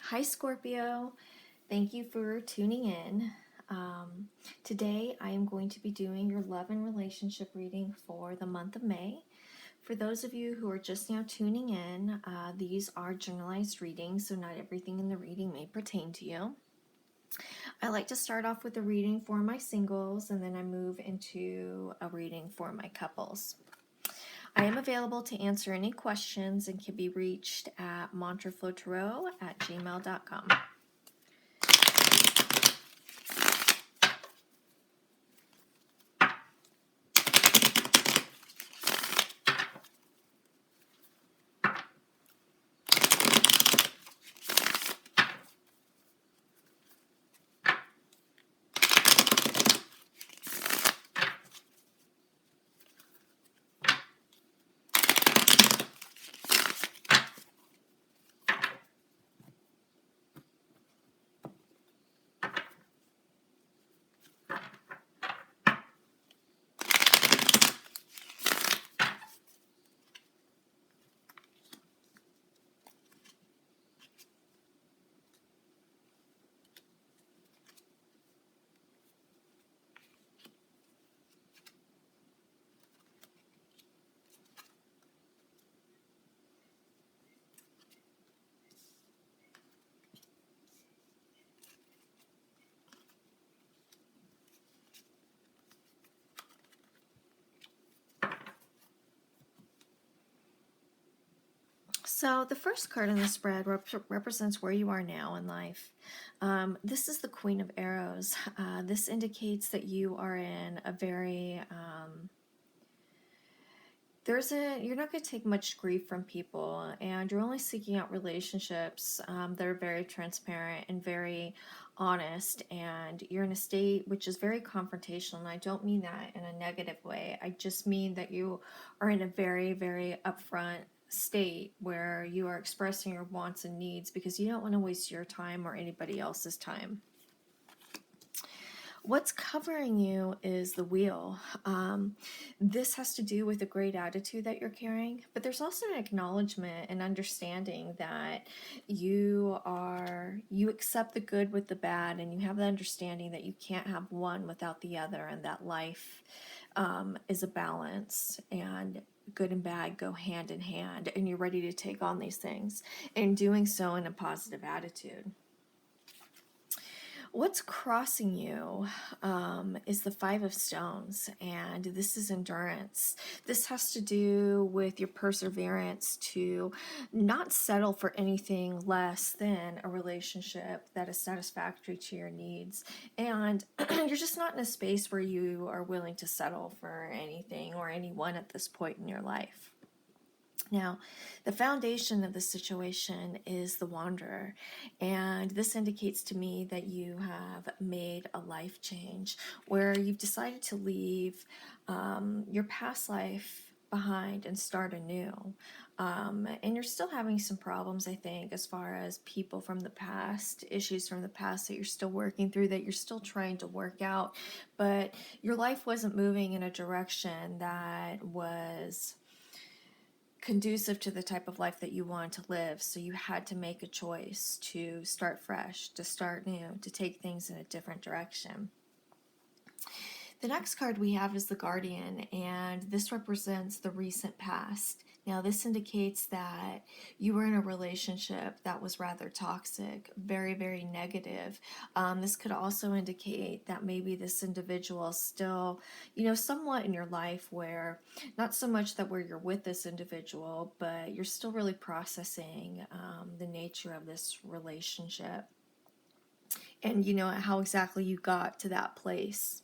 Hi, Scorpio. Thank you for tuning in. Today, I am going to be doing your love and relationship reading for the month of May. For those of you who are just now tuning in, these are generalized readings, so not everything in the reading may pertain to you. I like to start off with a reading for my singles, and then I move into a reading for my couples. I am available to answer any questions and can be reached at mantraflowtarot@gmail.com. So the first card in the spread represents where you are now in life. This is the Queen of Arrows. This indicates that you are in a very you're not going to take much grief from people, and you're only seeking out relationships that are very transparent and very honest, and you're in a state which is very confrontational, and I don't mean that in a negative way. I just mean that you are in a very, very upfront state where you are expressing your wants and needs because you don't want to waste your time or anybody else's time. What's covering you is the wheel. This has to do with a great attitude that you're carrying, but there's also an acknowledgement and understanding that you accept the good with the bad, and you have the understanding that you can't have one without the other, and that life is a balance, and good and bad go hand in hand, and you're ready to take on these things, and doing so in a positive attitude. What's crossing you is the Five of Stones, and this is endurance. This has to do with your perseverance to not settle for anything less than a relationship that is satisfactory to your needs. And you're just not in a space where you are willing to settle for anything or anyone at this point in your life. Now, the foundation of the situation is the Wanderer, and this indicates to me that you have made a life change where you've decided to leave your past life behind and start anew. And you're still having some problems, I think, as far as people from the past, issues from the past that you're still working through, that you're still trying to work out, but your life wasn't moving in a direction that was conducive to the type of life that you want to live. So you had to make a choice to start fresh, to start new, to take things in a different direction. The next card we have is the Guardian, and this represents the recent past. Now, this indicates that you were in a relationship that was rather toxic, very, very negative. This could also indicate that maybe this individual is still, somewhat in your life where not so much that where you're with this individual, but you're still really processing the nature of this relationship and, how exactly you got to that place.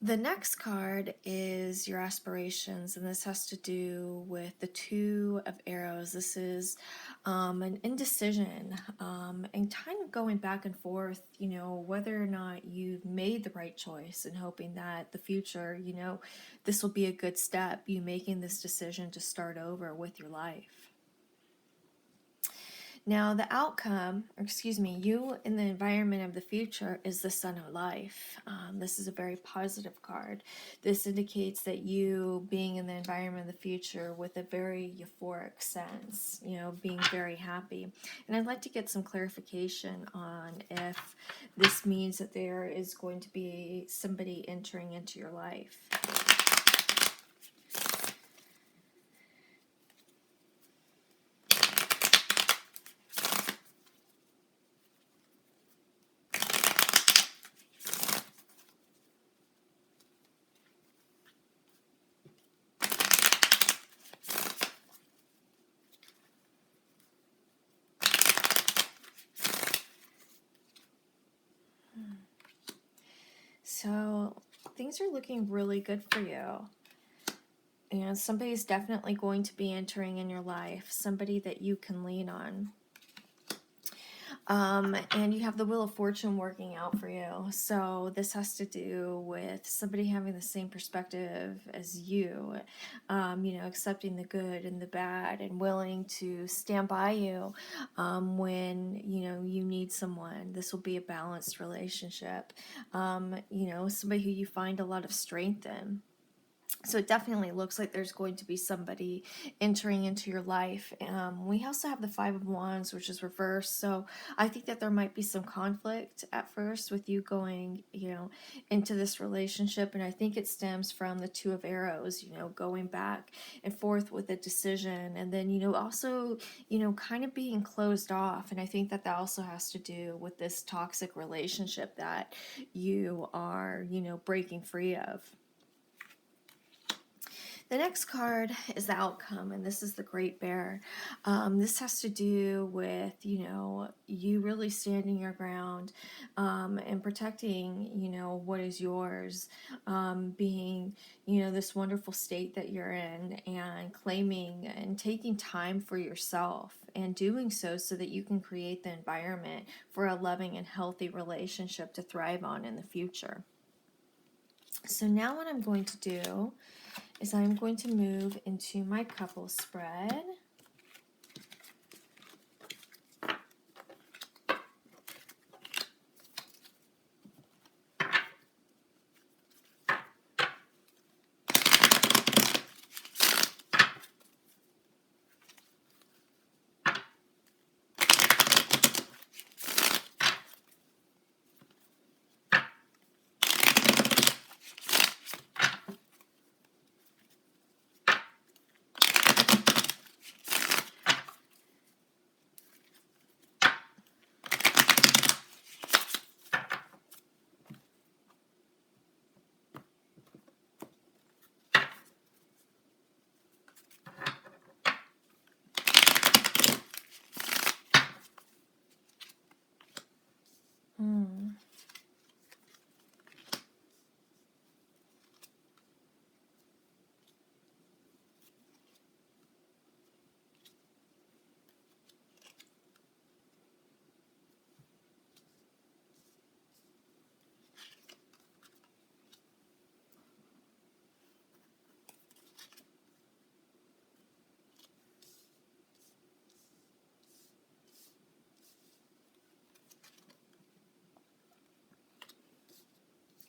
The next card is your aspirations, and this has to do with the Two of Arrows. This is an indecision and kind of going back and forth, whether or not you've made the right choice, and hoping that the future, this will be a good step, you making this decision to start over with your life. Now, the outcome, or excuse me, you in the environment of the future is the Sun of Life. This is a very positive card. This indicates that you being in the environment of the future with a very euphoric sense, being very happy. And I'd like to get some clarification on if this means that there is going to be somebody entering into your life. So things are looking really good for you. And somebody's definitely going to be entering in your life, somebody that you can lean on. And you have the Wheel of Fortune working out for you. So this has to do with somebody having the same perspective as you, accepting the good and the bad and willing to stand by you when, you need someone. This will be a balanced relationship. Somebody who you find a lot of strength in. So it definitely looks like there's going to be somebody entering into your life. We also have the Five of Wands, which is reversed. So I think that there might be some conflict at first with you going, into this relationship. And I think it stems from the Two of Arrows, going back and forth with a decision. And then, also, kind of being closed off. And I think that that also has to do with this toxic relationship that you are, breaking free of. The next card is the outcome, and this is the Great Bear. This has to do with, you really standing your ground and protecting, what is yours, being, this wonderful state that you're in, and claiming and taking time for yourself and doing so that you can create the environment for a loving and healthy relationship to thrive on in the future. So now what I'm going to do is I'm going to move into my couple spread.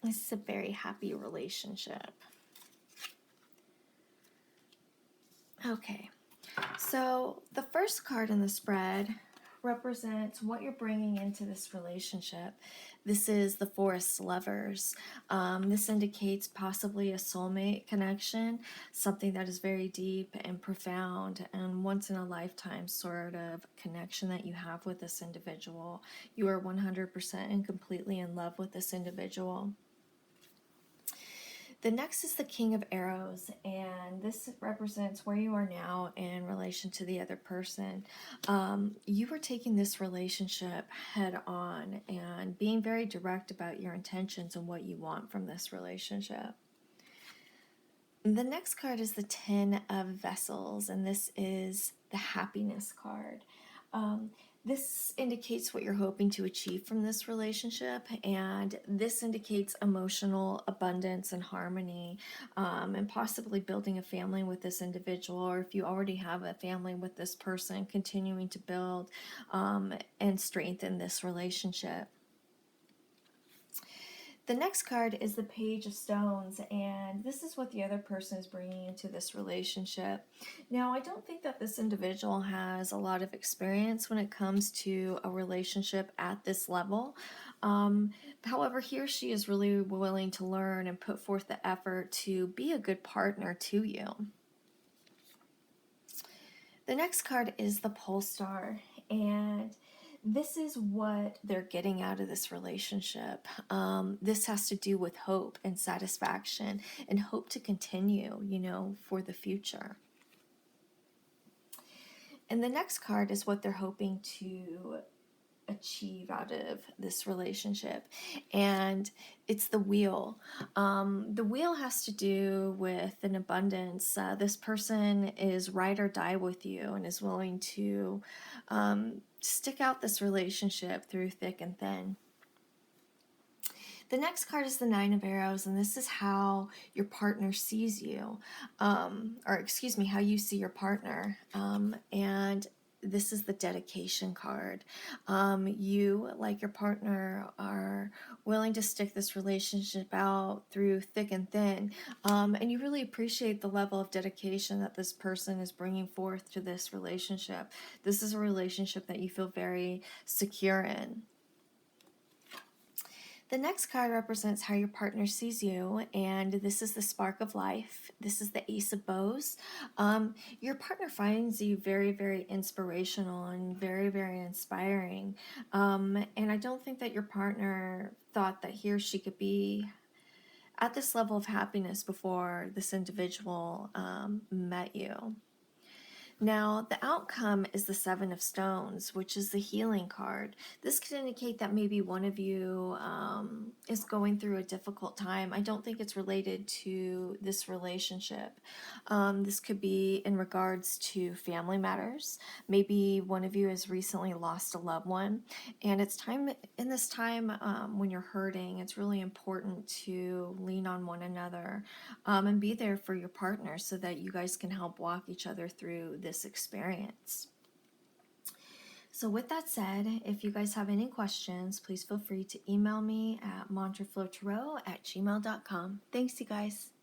This is a very happy relationship. Okay, so the first card in the spread represents what you're bringing into this relationship. This is the Forest Lovers. This indicates possibly a soulmate connection, something that is very deep and profound and once in a lifetime sort of connection that you have with this individual. You are 100% and completely in love with this individual. The next is the King of Arrows, and this represents where you are now in relation to the other person. You are taking this relationship head on and being very direct about your intentions and what you want from this relationship. The next card is the Ten of Vessels, and this is the Happiness card. Um, this indicates what you're hoping to achieve from this relationship, and this indicates emotional abundance and harmony, and possibly building a family with this individual, or if you already have a family with this person, continuing to build and strengthen this relationship. The next card is the Page of Stones, and this is what the other person is bringing into this relationship. Now, I don't think that this individual has a lot of experience when it comes to a relationship at this level. However, he or she is really willing to learn and put forth the effort to be a good partner to you. The next card is the Pole Star, and this is what they're getting out of this relationship. This has to do with hope and satisfaction and hope to continue, for the future. And the next card is what they're hoping to achieve out of this relationship, and it's the Wheel. The Wheel has to do with an abundance. This person is ride or die with you and is willing to stick out this relationship through thick and thin. The next card is the Nine of Arrows, and this is how your partner sees you, or excuse me, how you see your partner. And this is the dedication card. You, like your partner, are willing to stick this relationship out through thick and thin, and you really appreciate the level of dedication that this person is bringing forth to this relationship. This is a relationship that you feel very secure in. The next card represents how your partner sees you, and this is the Spark of Life. This is the Ace of Bows. Your partner finds you very, very inspirational and very, very inspiring. And I don't think that your partner thought that he or she could be at this level of happiness before this individual met you. Now, the outcome is the Seven of Stones, which is the healing card. This could indicate that maybe one of you is going through a difficult time. I don't think it's related to this relationship. This could be in regards to family matters. Maybe one of you has recently lost a loved one, and it's time in this time when you're hurting, it's really important to lean on one another and be there for your partner so that you guys can help walk each other through this experience. So with that said, if you guys have any questions, please feel free to email me at mantraflowtarot@gmail.com. Thanks, you guys.